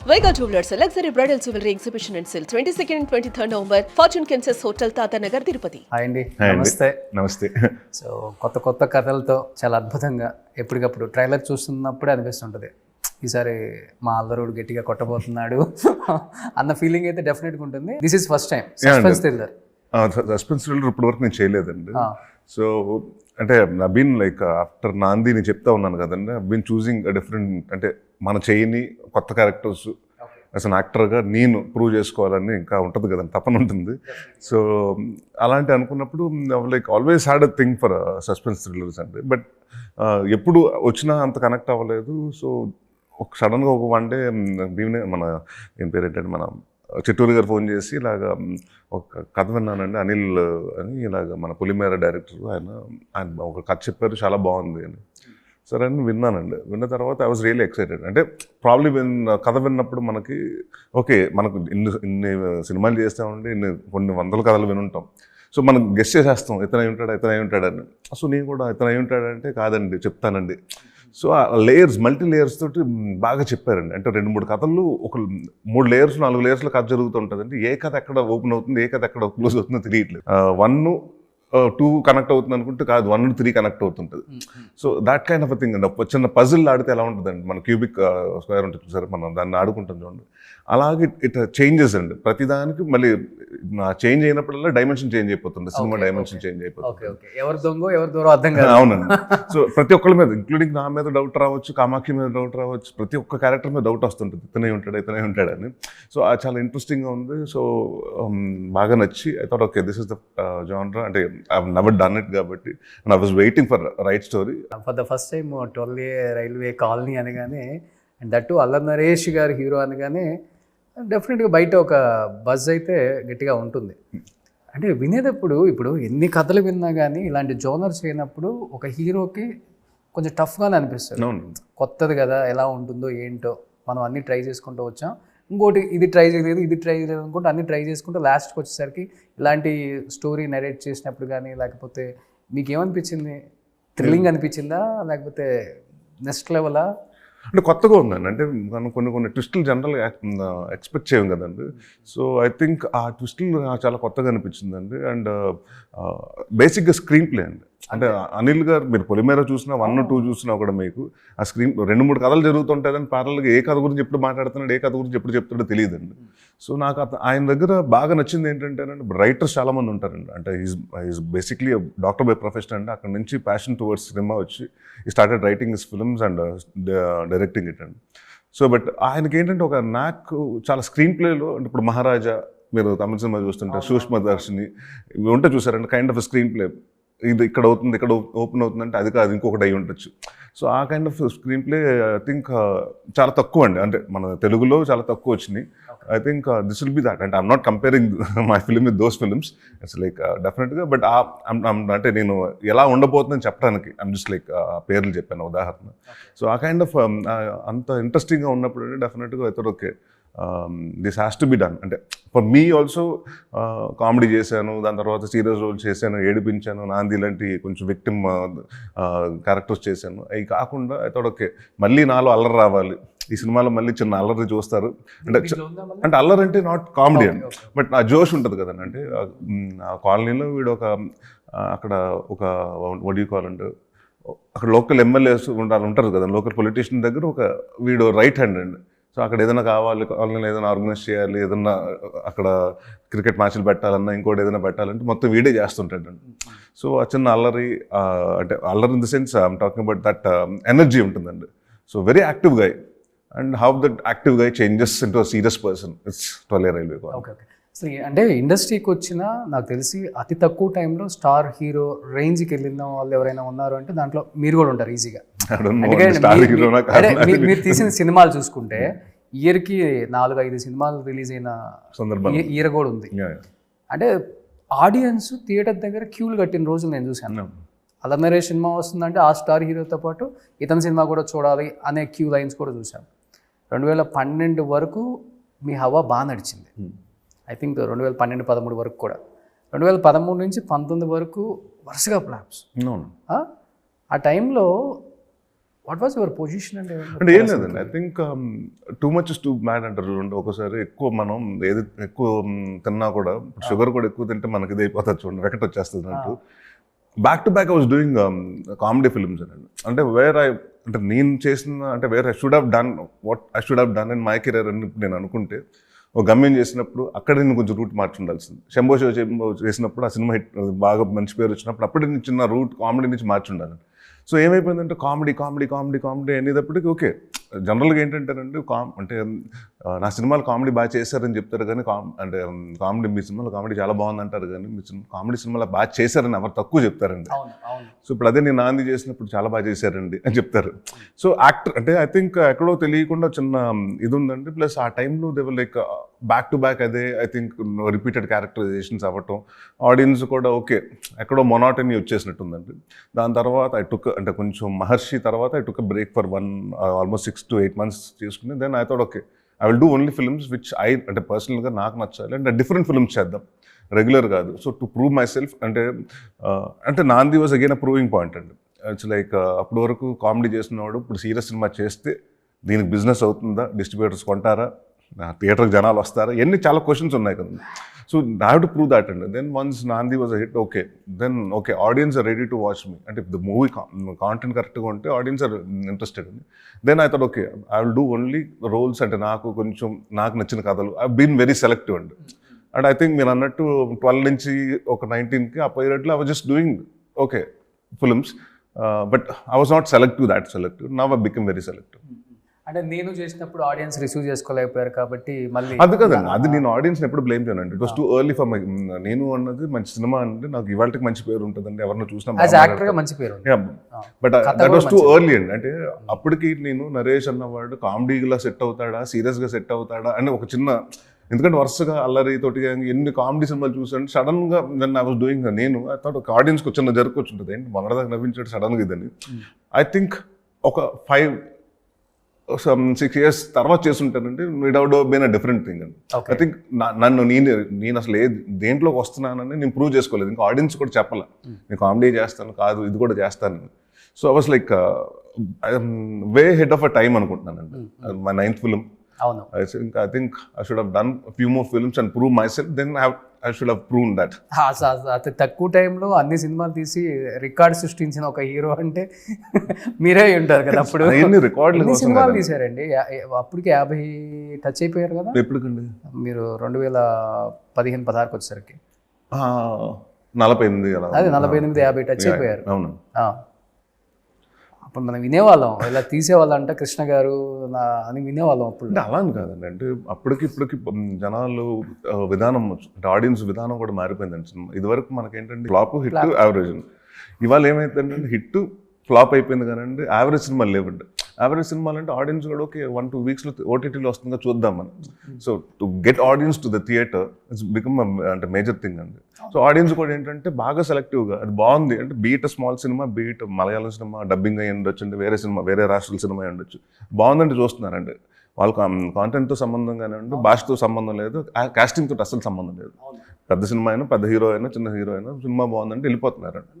Vega Jewelers, a luxury bridal jewelry exhibition and sale 22nd and 23rd November, Fortune Kansas Hotel, Tata Nagar, Tirupati. Hi అండి, నమస్తే. నమస్తే. So కొత్త కథలతో చాలా అద్భుతంగా ఎప్పటికప్పుడు ట్రైలర్ చూస్తున్నప్పుడే అనిపిస్తుంటుంది ఈసారి మా అల్లరుడు గట్టిగా కొట్టబోతున్నాడు అన్న ఫీలింగ్ అయితే డెఫినెట్గా ఉంటుంది. This is first time suspense thriller. Suspense thriller ఇప్పటి వరకు నేను చేయలేదండి. సో అంటే బీన్ లైక్ ఆఫ్టర్ నాంది నేను చెప్తా ఉన్నాను కదండి, బీన్ చూసింగ్ డిఫరెంట్, అంటే మన చేయని కొత్త క్యారెక్టర్స్ యాజ్ అన్ యాక్టర్గా నేను ప్రూవ్ చేసుకోవాలని ఇంకా ఉంటుంది కదండి, తపన ఉంటుంది. సో అలాంటి అనుకున్నప్పుడు like always had a thing for suspense thrillers అండి. బట్ ఎప్పుడు వచ్చినా అంత కనెక్ట్ అవ్వలేదు. సో ఒక సడన్గా ఒక వన్ డే బీనే మన ఏం పేరు ఏంటంటే మన చిట్టూరు గారు ఫోన్ చేసి ఇలాగ ఒక కథ విన్నానండి, అనిల్ అని, ఇలాగ మన పులిమేర డైరెక్టర్, ఆయన ఒక కథ చెప్పారు, చాలా బాగుంది అని. సరే అని విన్నానండి. విన్న తర్వాత ఐ వాజ్ రియల్లీ ఎక్సైటెడ్. అంటే ప్రాబ్లీ కథ విన్నప్పుడు మనకి ఓకే, మనకు ఇన్ని సినిమాలు చేస్తామండి, కొన్ని వందల కథలు వినుంటాం. సో మనం గెస్ట్ చేసేస్తాం ఇతనై ఉంటాడని. సో నేను కూడా ఇతనై ఉంటాడంటే కాదండి చెప్తానండి. సో ఆ లేయర్స్, మల్టీ లేయర్స్ తోటి బాగా చెప్పారండి. అంటే 2-3 కథలు, ఒక 3 లేయర్స్ 4 లేయర్స్లో కథ జరుగుతుంటుంది. అంటే ఏ కథ ఎక్కడ ఓపెన్ అవుతుంది, ఏ కథ ఎక్కడ క్లోజ్ అవుతుందో తెలియట్లేదు. 1-2 కనెక్ట్ అవుతుంది అనుకుంటే కాదు, 1-3 కనెక్ట్ అవుతుంటుంది. So that kind of thing అండి. చిన్న పజిల్ ఆడితే ఎలా ఉంటుందండి, మన క్యూబిక్ స్క్వేర్ ఉంటుంది సరే, మనం దాన్ని ఆడుకుంటాం చూడండి, అలాగే ఇట్ చేంజెస్ అండి. ప్రతిదానికి మళ్ళీ చేంజ్ అయినప్పుడల్లా డైమెన్షన్ చేంజ్ అయిపోతుంది, సినిమా డైమెన్షన్ చేంజ్ అయిపోతుంది. ఎవరు దొంగ ఎవరు దూరం అర్థం కాదు. అవునండి. సో ప్రతి ఒక్కరి మీద, ఇంక్లూడింగ్ నా మీద డౌట్ రావచ్చు, కామాక్షి మీద డౌట్ రావచ్చు, ప్రతి ఒక్క క్యారెక్టర్ మీద డౌట్ వస్తుంటుంది, ఇతనే ఉంటాడని. సో అది చాలా ఇంట్రెస్టింగ్గా ఉంది. సో బాగా నచ్చి I thought okay, this is the genre. అంటే I have never done it కాబట్టి, and I was waiting for right story. For the first time 12A railway colony అనగానే, అండ్ దట్టు అల్లరి నరేష్ గారు హీరో అనగానే డెఫినెట్గా బయట ఒక బజ్ అయితే గట్టిగా ఉంటుంది. అంటే వినేటప్పుడు ఇప్పుడు ఎన్ని కథలు విన్నా కానీ ఇలాంటి జోనర్స్ అయినప్పుడు ఒక హీరోకి కొంచెం టఫ్గానే అనిపిస్తుంది. కొత్తది కదా, ఎలా ఉంటుందో ఏంటో, మనం అన్నీ ట్రై చేసుకుంటూ వచ్చాం, ఇంకోటి ఇది ట్రై చేయలేదు అనుకుంటే అన్నీ ట్రై చేసుకుంటూ లాస్ట్కి వచ్చేసరికి ఇలాంటి స్టోరీ నరేట్ చేసినప్పుడు కానీ, లేకపోతే మీకు ఏమనిపించింది? థ్రిల్లింగ్ అనిపించిందా, లేకపోతే నెక్స్ట్ లెవెలా? అంటే కొత్తగా ఉందండి. అంటే మనం కొన్ని ట్విస్టులు జనరల్గా ఎక్స్పెక్ట్ చేయం కదండి. సో ఐ థింక్ ఆ ట్విస్టులు నాకు చాలా కొత్తగా అనిపించిందండి. అండ్ బేసిక్గా స్క్రీన్ ప్లే అండి. అంటే అనిల్ గారు, మీరు పొలిమేర చూసినా 1-2 చూసినా కూడా మీకు ఆ స్క్రీన్ 2-3 కథలు జరుగుతుంటాయని ప్యారల్గా ఏ కథ గురించి ఎప్పుడు మాట్లాడుతున్నాడు, ఏ కథ గురించి ఎప్పుడు చెప్తాడో తెలియదండి. సో నాకు ఆయన దగ్గర బాగా నచ్చింది ఏంటంటే, రైటర్స్ చాలామంది ఉంటారండి. అంటే is basically doctor by profession అండి. అక్కడ నుంచి ప్యాషన్ టువర్డ్స్ సినిమా వచ్చి ఈ started writing his films and directing it అండి. సో బట్ ఆయనకి ఏంటంటే ఒక నాకు చాలా స్క్రీన్ ప్లేలో, అంటే ఇప్పుడు మహారాజా మీరు తమిళ సినిమా చూస్తుంటే, సూక్ష్మదర్శిని ఇవి ఉంటే చూసారంటే కైండ్ ఆఫ్ స్క్రీన్ ప్లే, ఇది ఇక్కడ అవుతుంది, ఇక్కడ ఓపెన్ అవుతుందంటే అది కాదు ఇంకొకటి అయి ఉండొచ్చు. సో ఆ kind of screenplay I think చాలా తక్కువ అండి. అంటే మన తెలుగులో చాలా తక్కువ వచ్చినాయి. I think this will be that. అంటే I'm not comparing my film with those films. It's like డెఫినెట్గా. బట్ అంటే నేను ఎలా ఉండబోతుందని చెప్పడానికి ఐమ్ జస్ట్ లైక్ పేర్లు చెప్పాను ఉదాహరణ. సో ఆ కైండ్ ఆఫ్ అంత ఇంట్రెస్టింగ్గా ఉన్నప్పుడు డెఫినెట్గా అయితే okay, this has to be done. అంటే ఫర్ మీ ఆల్సో కామెడీ చేశాను, దాని తర్వాత సీరియస్ రోల్ చేశాను, ఏడిపించాను, నాంది లాంటి కొంచెం విక్టిమ్ క్యారెక్టర్స్ చేశాను. అవి కాకుండా అయితే ఓకే, మళ్ళీ నాలో అల్లరి రావాలి ఈ సినిమాలో, మళ్ళీ చిన్న అల్లరి చూస్తారు. అంటే అల్లరి అంటే నాట్ కామెడీ అండి, బట్ ఆ జోష్ ఉంటుంది కదండి. అంటే ఆ కాలనీలో వీడు ఒక అక్కడ ఒక వడ్ యూ కాల్ అంటే అక్కడ లోకల్ ఎమ్మెల్యేస్ ఉంటారు కదా, లోకల్ పొలిటీషియన్ దగ్గర ఒక వీడు రైట్ హ్యాండ్ అండి. సో అక్కడ ఏదైనా కావాలి, కాలనీలో ఏదైనా ఆర్గనైజ్ చేయాలి, ఏదన్నా అక్కడ క్రికెట్ మ్యాచ్లు పెట్టాలన్నా, ఇంకోటి ఏదైనా పెట్టాలంటే మొత్తం వీడే చేస్తుంటాడండి. సో ఆ చిన్న అల్లరి, అంటే అల్లరి in the sense I'm talking about that energy ఉంటుందండి. So very active guy, and how that active guy changes into a serious person. It's 12A railway. Okay. అసలు అంటే ఇండస్ట్రీకి వచ్చిన నాకు తెలిసి అతి తక్కువ టైంలో స్టార్ హీరో రేంజ్కి వెళ్ళిన వాళ్ళు ఎవరైనా ఉన్నారు అంటే దాంట్లో మీరు కూడా ఉంటారు ఈజీగా. మీరు తీసిన సినిమాలు చూసుకుంటే ఇయర్కి 4-5 సినిమాలు రిలీజ్ అయిన సందర్భం ఇయర్ కూడా ఉంది. అంటే ఆడియన్స్ థియేటర్ దగ్గర క్యూలు కట్టిన రోజులు నేను చూశాను. అల్లరి నరేష్ సినిమా వస్తుందంటే ఆ స్టార్ హీరోతో పాటు ఇతని సినిమా కూడా చూడాలి అనే క్యూ లైన్స్ కూడా చూశాను. 2012 వరకు మీ హవా బాగా నడిచింది. ఐ థింక్ 2012-13 వరకు కూడా. 2013 నుంచి 19 వరకు వరుసగా ఫ్లాప్స్. ఆ టైంలో వాట్ వాజ్ యువర్ పొజిషన్ అండి? అంటే ఏం లేదండి, I think too much is two mad అంటారు చూడండి. ఒకసారి ఎక్కువ మనం ఏది ఎక్కువ తిన్నా కూడా, షుగర్ కూడా ఎక్కువ తింటే మనకి ఇది అయిపోతుంది చూడండి, వెకట్ వచ్చేస్తుంది అంటూ. Back to back I was doing comedy films అండి. అంటే అంటే నేను చేసిన, అంటే where I should have done what I should have done in my career అని నేను అనుకుంటే, ఒక గమ్యం చేసినప్పుడు అక్కడ నేను కొంచెం రూట్ మార్చి ఉండాల్సింది. శంభో షో చేసినప్పుడు ఆ సినిమా హిట్ బాగా మంచి పేరు వచ్చినప్పుడు అప్పుడే నేను చిన్న రూట్ కామెడీ నుంచి మార్చి ఉండాలి. సో ఏమైపోయిందంటే కామెడీ కామెడీ కామెడీ కామెడీ అనేటప్పటికి ఓకే, జనరల్గా ఏంటంటేనండి అంటే నా సినిమాలు కామెడీ బాగా చేశారని చెప్తారు కానీ అంటే కామెడీ, మీ సినిమాలో కామెడీ చాలా బాగుంది అంటారు కానీ మీ కామెడీ సినిమాలో బాగా చేశారని ఎవరు తక్కువ చెప్తారండి. సో ఇప్పుడు అదే నేను నాంది చేసినప్పుడు చాలా బాగా చేశారండి అని చెప్తారు. సో యాక్టర్ అంటే ఐ థింక్ ఎక్కడో తెలియకుండా చిన్న ఇది ఉందండి. ప్లస్ ఆ టైంలో they were like back to back అదే ఐ థింక్ రిపీటెడ్ క్యారెక్టరైజేషన్స్ అవ్వటం, ఆడియన్స్ కూడా ఓకే ఎక్కడో మొనాటనీ వచ్చేసినట్టుందండి. దాని తర్వాత ఐ టుక్, అంటే కొంచెం మహర్షి తర్వాత I took break for almost 6 to 8 months చేసుకుని, then I thought okay I will do only films which అంటే పర్సనల్గా నాకు నచ్చాలి, అంటే డిఫరెంట్ ఫిల్మ్స్ చేద్దాం, రెగ్యులర్ కాదు. So to prove my self అంటే నాంది was again a proving point అండి. ఇట్స్ లైక్ అప్పటి వరకు కామెడీ చేసినవాడు ఇప్పుడు సీరియస్ సినిమా చేస్తే దీనికి బిజినెస్ అవుతుందా, డిస్ట్రిబ్యూటర్స్ కొంటారా, థియేటర్కి జనాలు వస్తారా, ఎన్ని చాలా క్వశ్చన్స్ ఉన్నాయి కదా. So I have to prove that అండి. Then once Naandhi was a hit, okay then okay audience are ready to watch me, అంటే ద మూవీ కాంటెంట్ కరెక్ట్గా ఉంటే ఆడియన్స్ ఆర్ ఇంట్రెస్టెడ్ అండి. Then I thought okay I will do only roles, అంటే నాకు నచ్చిన కథలు. I been very selective అండి. And I think మీరు అన్నట్టు 12 నుంచి ఒక 19కి ఆ పీరియడ్లో I was just doing okay films, but I was not selective now I become very selective. అంటే నేను చేసినప్పుడు ఆడియన్స్ రిసీవ్ చేసుకోలేకపోయారు కాబట్టి మళ్ళీ అది కదండి, అది నేను ఆడియన్స్ ఎప్పుడు బ్లేమ్ చేయనండి. It was too early for my, నేను అన్నది మంచి సినిమా అంటే నాకు ఇవాళకి మంచి పేరు ఉంటుందండి, ఎవరిని చూసినా మంచి పేరు, but that was too early అండి. అంటే అప్పటికి నేను నరేష్ అన్నవాడు కామెడీగా సెట్ అవుతాడా, సీరియస్గా సెట్ అవుతాడా అని ఒక చిన్న, ఎందుకంటే వరుసగా అల్లరి తోటి ఎన్ని కామెడీ సినిమాలు చూసాను, సడన్ గా దెన్ ఐ వాస్ డూయింగ్, నేను ఐ థాట్ ఒక ఆడియన్స్కి చిన్న జరుపుకొచ్చి ఉంటుంది ఏంటి మొన్నదాకా నవ్వించాడు సడన్గా ఇదని. ఐ థింక్ ఒక 5-6 years తర్వాత చేస్తుంటానంటే it would been a different thing అండి. ఐ థింక్ నేను అసలు దేంట్లోకి వస్తున్నానని నేను ప్రూవ్ చేసుకోలేదు, ఇంకా ఆడియన్స్ కూడా చెప్పాల నేను కామెడీ చేస్తాను కాదు ఇది కూడా చేస్తాను. So I was like way head of a time అనుకుంటున్నానండి. My 9th film. అవును, I think I should have done a few more films and prove myself, then I should have proven that. అతి తక్కువ టైంలో అన్ని సినిమాలు తీసి record సృష్టించిన ఒక హీరో అంటే మీరే ఉంటారు కదా. అప్పుడు రికార్డులు సినిమాలు తీసారండి, అప్పటికి 50 టచ్ అయిపోయారు కదా. ఎప్పటికండి మీరు 2015-16 వచ్చేసరికి 48 అదే 48-50 టచ్ అయిపోయారు. అవును, అప్పుడు మనం వినేవాళ్ళం, ఇలా తీసేవాళ్ళం అంటే కృష్ణ గారు అని వినేవాళ్ళం అప్పుడు. అంటే అలా అని కాదండి, అంటే అప్పటికి ఇప్పటికి జనాలు విధానం, అంటే ఆడియన్స్ విధానం కూడా మారిపోయిందండి. సినిమా ఇదివరకు మనకేంటంటే ఫ్లాప్ హిట్ యావరేజ్, ఇవాళ ఏమైతుందంటే హిట్ ఫ్లాప్ అయిపోయింది కానండి యావరేజ్ సినిమాలు లేవండి. యావరేజ్ సినిమాలు అంటే ఆడియన్స్ కూడా ఓకే 1-2 weeksలో ఓటీటీలో వస్తుందో చూద్దాం మనం. So to get audience to the theatre it's become అంటే మేజర్ థింగ్ అండి. సో ఆడియన్స్ కూడా ఏంటంటే బాగా సెలెక్టివ్గా అది బాగుంది అంటే beat small cinema, beat Malayalam cinema dubbing అయ్యి ఉండొచ్చు, అంటే వేరే సినిమా వేరే రాష్ట్రాల సినిమా అయి ఉండొచ్చు, బాగుందంటే చూస్తున్నారండి. వాళ్ళ కాంటెంట్తో సంబంధం కానివ్వండి, భాషతో సంబంధం లేదు, కాస్టింగ్ తోటి అసలు సంబంధం లేదు. పెద్ద సినిమా అయినా, పెద్ద హీరో అయినా, చిన్న హీరో అయినా సినిమా బాగుందంటే వెళ్ళిపోతున్నారండి.